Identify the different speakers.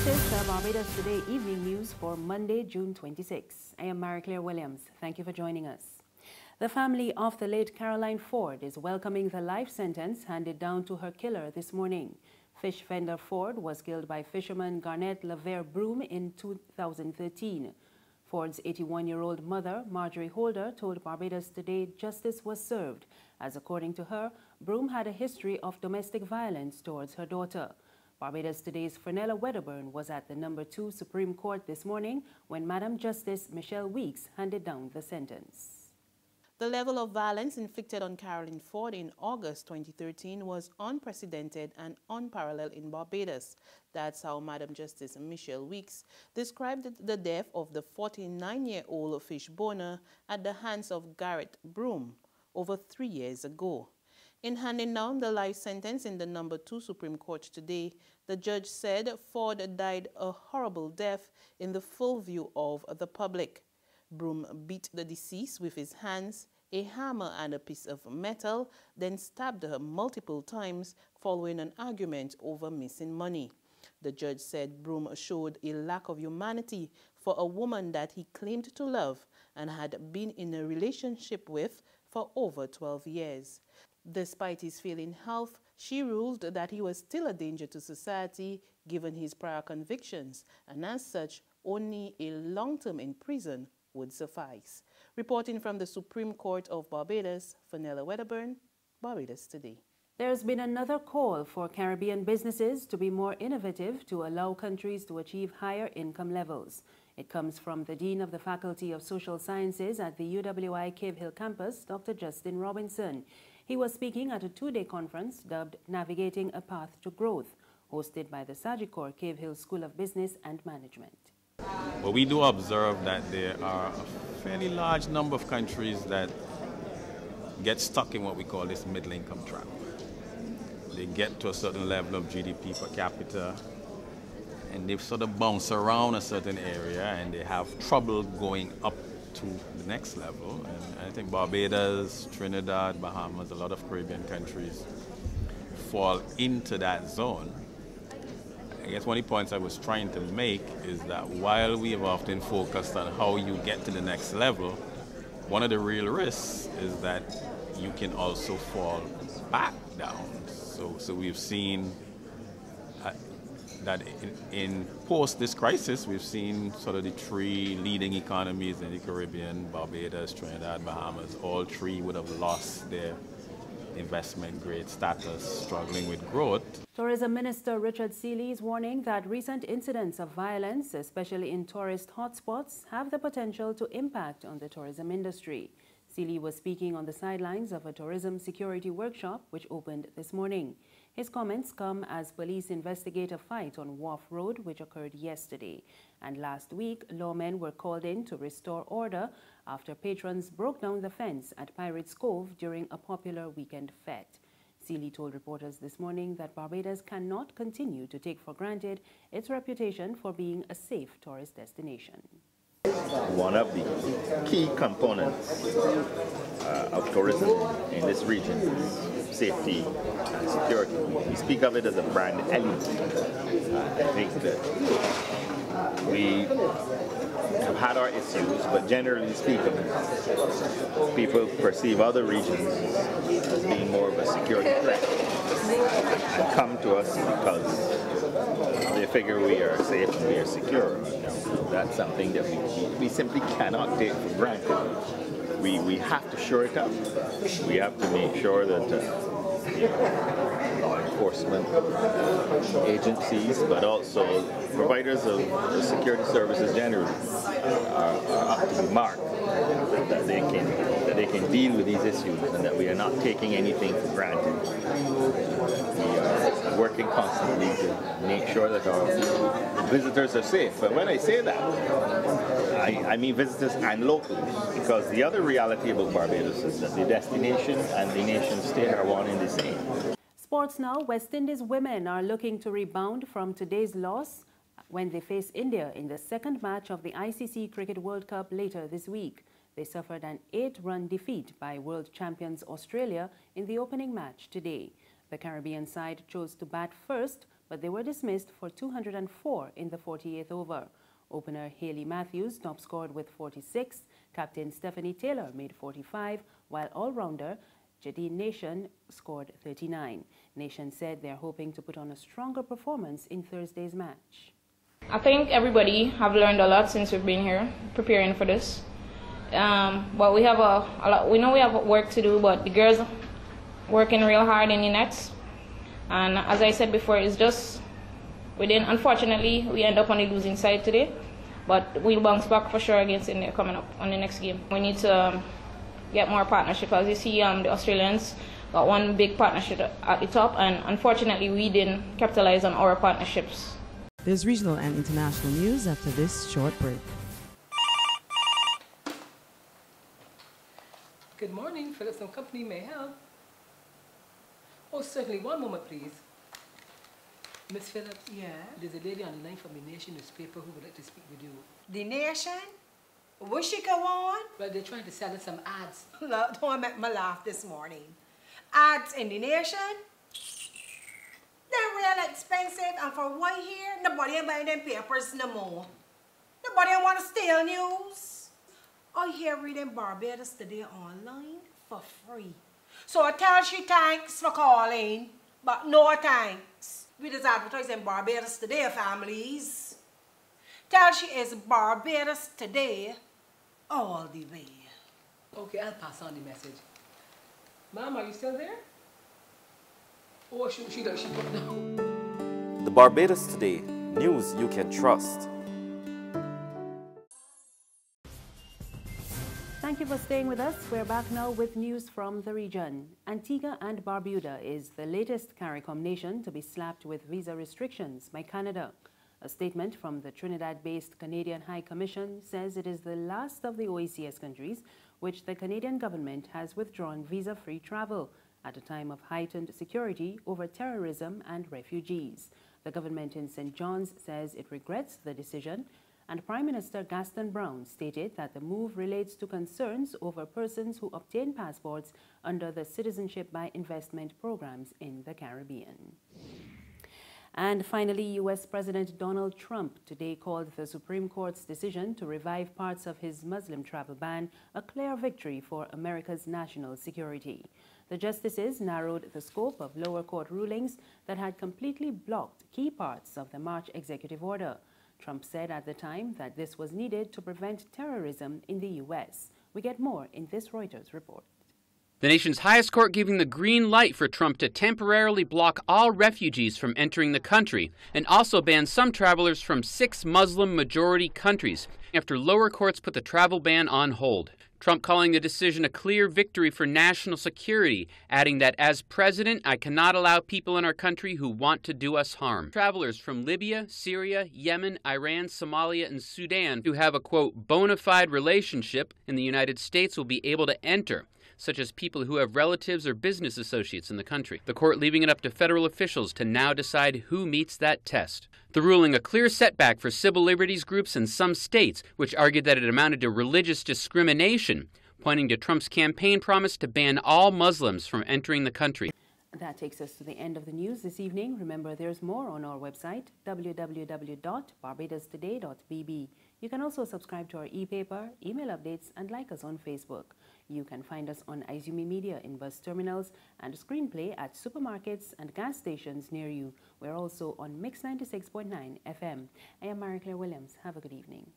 Speaker 1: This is the Barbados Today evening news for Monday, June 26. I am Mary-Claire Williams. Thank you for joining us. The family of the late Caroline Forde is welcoming the life sentence handed down to her killer this morning. Fish vendor Forde was killed by fisherman Garnet Laver Broom in 2013. Forde's 81-year-old mother, Marjorie Holder, told Barbados Today justice was served, as according to her, Broom had a history of domestic violence towards her daughter. Barbados Today's Fernella Wedderburn was at the No. 2 Supreme Court this morning when Madam Justice Michelle Weeks handed down the sentence.
Speaker 2: The level of violence inflicted on Caroline Forde in August 2013 was unprecedented and unparalleled in Barbados. That's how Madam Justice Michelle Weeks described the death of the 49-year-old fish boner at the hands of Garrett Broom over 3 years ago. In handing down the life sentence in the No. 2 Supreme Court today, the judge said Forde died a horrible death in the full view of the public. Broom beat the deceased with his hands, a hammer and a piece of metal, then stabbed her multiple times following an argument over missing money. The judge said Broom showed a lack of humanity for a woman that he claimed to love and had been in a relationship with for over 12 years. Despite his failing health, she ruled that he was still a danger to society given his prior convictions, and as such, only a long term in prison would suffice. Reporting from the Supreme Court of Barbados, Fernella Wedderburn, Barbados Today.
Speaker 1: There's been another call for Caribbean businesses to be more innovative to allow countries to achieve higher income levels. It comes from the Dean of the Faculty of Social Sciences at the UWI Cave Hill campus, Dr. Justin Robinson. He was speaking at a two-day conference dubbed Navigating a Path to Growth, hosted by the Sagicor Cave Hill School of Business and Management.
Speaker 3: Well, we do observe that there are a fairly large number of countries that get stuck in what we call this middle income trap. They get to a certain level of GDP per capita and they sort of bounce around a certain area and they have trouble going up to the next level. And I think Barbados, Trinidad, Bahamas, a lot of Caribbean countries fall into that zone. I guess one of the points I was trying to make is that while we have often focused on how you get to the next level, one of the real risks is that you can also fall back down. So we've seen that in post this crisis, we've seen sort of the three leading economies in the Caribbean, Barbados, Trinidad, Bahamas, all three would have lost their investment grade status, struggling with growth.
Speaker 1: Tourism Minister Richard Seeley is warning that recent incidents of violence, especially in tourist hotspots, have the potential to impact on the tourism industry. Seeley was speaking on the sidelines of a tourism security workshop which opened this morning. His comments come as police investigate a fight on Wharf Road which occurred yesterday. And last week, lawmen were called in to restore order after patrons broke down the fence at Pirates Cove during a popular weekend fete. Seeley told reporters this morning that Barbados cannot continue to take for granted its reputation for being a safe tourist destination.
Speaker 4: One of the key components of tourism in this region is safety and security. We speak of it as a brand element. I think that we have had our issues, but generally speaking, people perceive other regions as being more of a security threat and come to us because they figure we are safe and we are secure. That's something that we simply cannot take for granted. We have to shore it up. We have to make sure that law enforcement agencies, but also providers of security services generally are up to the mark, that they can deal with these issues and that we are not taking anything for granted. We are working constantly to make sure that our visitors are safe. But when I say that, I mean visitors and locals, because the other reality about Barbados is that the destination and the nation state are one and the same.
Speaker 1: Sports now. West Indies women are looking to rebound from today's loss when they face India in the second match of the ICC Cricket World Cup later this week. They suffered an 8-run defeat by world champions Australia in the opening match today. The Caribbean side chose to bat first, but they were dismissed for 204 in the 48th over. Opener Haley Matthews top-scored with 46, Captain Stephanie Taylor made 45, while all-rounder Jadine Nation scored 39. Nation said they're hoping to put on a stronger performance in Thursday's match.
Speaker 5: I think everybody have learned a lot since we've been here preparing for this. But we have a lot. We know we have work to do, but the girls working real hard in the nets. And as I said before, it's just unfortunately, we end up on the losing side today. But we'll bounce back for sure against India coming up on the next game. We need to get more partnership. As you see, the Australians got one big partnership at the top, and unfortunately, we didn't capitalize on our partnerships.
Speaker 6: There's regional and international news after this short break.
Speaker 7: Good morning, Phillips & Company, may I help? Oh, certainly. One moment, please. Miss Phillips?
Speaker 8: Yeah?
Speaker 7: There's a lady on the line from the Nation newspaper who would like to speak with you.
Speaker 8: The Nation? Will she go on?
Speaker 7: Well, they're trying to sell us some ads.
Speaker 8: Look, don't make me laugh this morning. Ads in the Nation? They're real expensive, and for one year, nobody ain't buying them papers no more. Nobody ain't want to steal news. I hear reading Barbados Today online for free. So I tell she thanks for calling, but no thanks. We just advertising Barbados Today, families. Tell she is Barbados Today all the way.
Speaker 7: Okay, I'll pass on the message. Ma'am, are you still there? Oh, she put down.
Speaker 9: The Barbados Today, news you can trust.
Speaker 1: Thank you for staying with us. We're back now with news from the region. Antigua and Barbuda is the latest CARICOM nation to be slapped with visa restrictions by Canada. A statement from the Trinidad-based Canadian High Commission says it is the last of the OECS countries which the Canadian government has withdrawn visa-free travel at a time of heightened security over terrorism and refugees. The government in St. John's says it regrets the decision, and Prime Minister Gaston Brown stated that the move relates to concerns over persons who obtain passports under the Citizenship by Investment programs in the Caribbean. And finally, U.S. President Donald Trump today called the Supreme Court's decision to revive parts of his Muslim travel ban a clear victory for America's national security. The justices narrowed the scope of lower court rulings that had completely blocked key parts of the March executive order. Trump said at the time that this was needed to prevent terrorism in the U.S. We get more in this Reuters report.
Speaker 10: The nation's highest court giving the green light for Trump to temporarily block all refugees from entering the country and also ban some travelers from 6 Muslim-majority countries after lower courts put the travel ban on hold. Trump calling the decision a clear victory for national security, adding that as president, I cannot allow people in our country who want to do us harm. Travelers from Libya, Syria, Yemen, Iran, Somalia, and Sudan who have a, quote, bona fide relationship in the United States will be able to enter, such as people who have relatives or business associates in the country. The court leaving it up to federal officials to now decide who meets that test. The ruling a clear setback for civil liberties groups in some states, which argued that it amounted to religious discrimination, pointing to Trump's campaign promise to ban all Muslims from entering the country.
Speaker 1: That takes us to the end of the news this evening. Remember, there's more on our website, www.barbadostoday.bb. You can also subscribe to our e-paper, email updates, and like us on Facebook. You can find us on Izumi Media in bus terminals and Screenplay at supermarkets and gas stations near you. We're also on Mix 96.9 FM. I am Mary Claire Williams. Have a good evening.